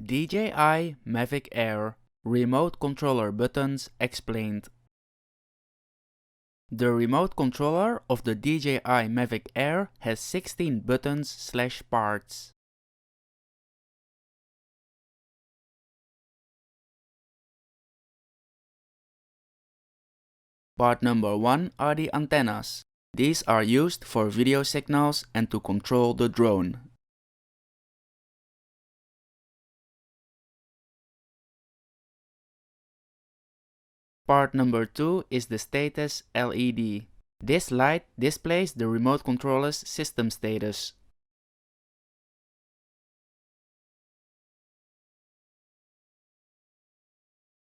DJI Mavic Air Remote Controller Buttons Explained. The remote controller of the DJI Mavic Air has 16 buttons/parts. Part number 1 are the antennas. These are used for video signals and to control the drone. Part number 2 is the status LED. This light displays the remote controller's system status.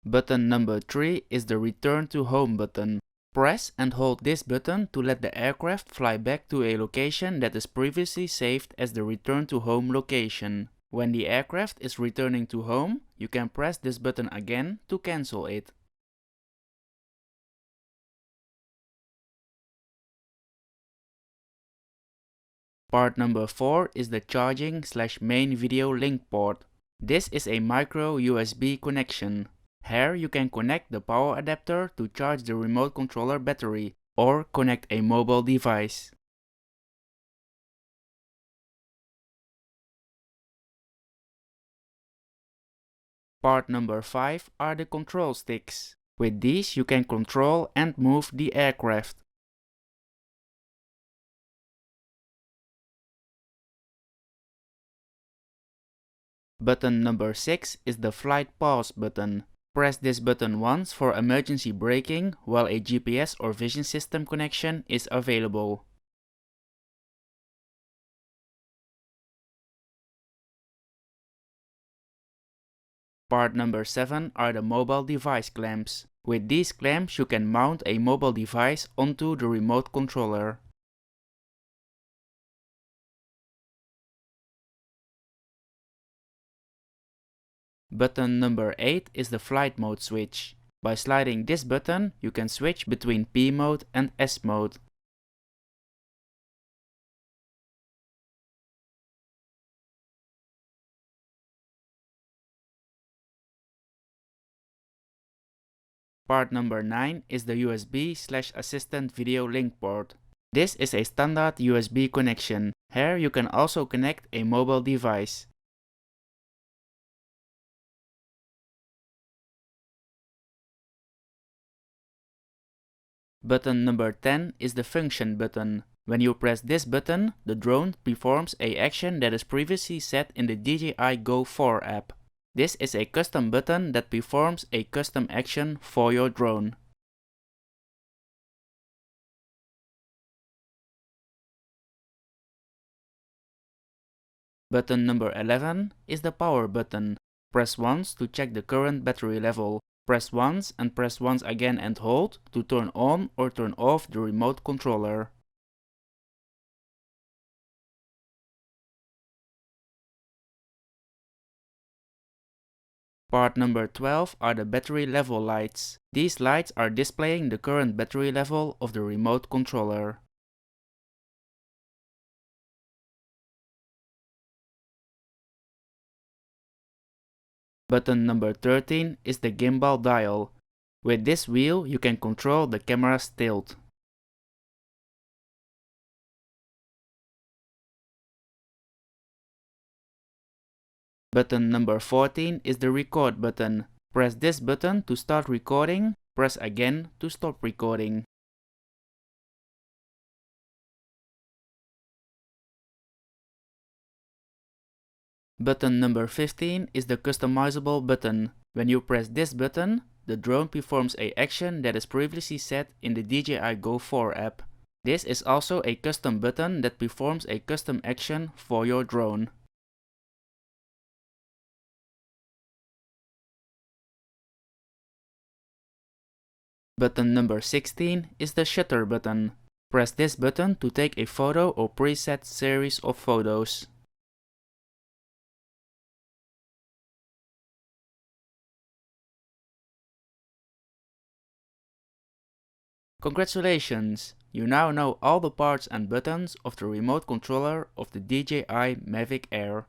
Button number 3 is the Return to Home button. Press and hold this button to let the aircraft fly back to a location that is previously saved as the Return to Home location. When the aircraft is returning to home, you can press this button again to cancel it. Part number 4 is the charging/main video link port. This is a micro USB connection. Here you can connect the power adapter to charge the remote controller battery or connect a mobile device. Part number 5 are the control sticks. With these you can control and move the aircraft. Button number 6 is the flight pause button. Press this button once for emergency braking while a GPS or vision system connection is available. Part number 7 are the mobile device clamps. With these clamps you can mount a mobile device onto the remote controller. Button number 8 is the flight mode switch. By sliding this button, you can switch between P mode and S mode. Part number 9 is the USB/assistant video link port. This is a standard USB connection. Here you can also connect a mobile device. Button number 10 is the Function Button. When you press this button, the drone performs an action that is previously set in the DJI Go 4 app. This is a custom button that performs a custom action for your drone. Button number 11 is the Power button. Press once to check the current battery level. Press once and press once again and hold to turn on or turn off the remote controller. Part number 12 are the battery level lights. These lights are displaying the current battery level of the remote controller. Button number 13 is the Gimbal Dial. With this wheel you can control the camera's tilt. Button number 14 is the Record button. Press this button to start recording, press again to stop recording. Button number 15 is the Customizable Button. When you press this button, the drone performs an action that is previously set in the DJI Go 4 app. This is also a custom button that performs a custom action for your drone. Button number 16 is the Shutter button. Press this button to take a photo or preset series of photos. Congratulations! You now know all the parts and buttons of the remote controller of the DJI Mavic Air.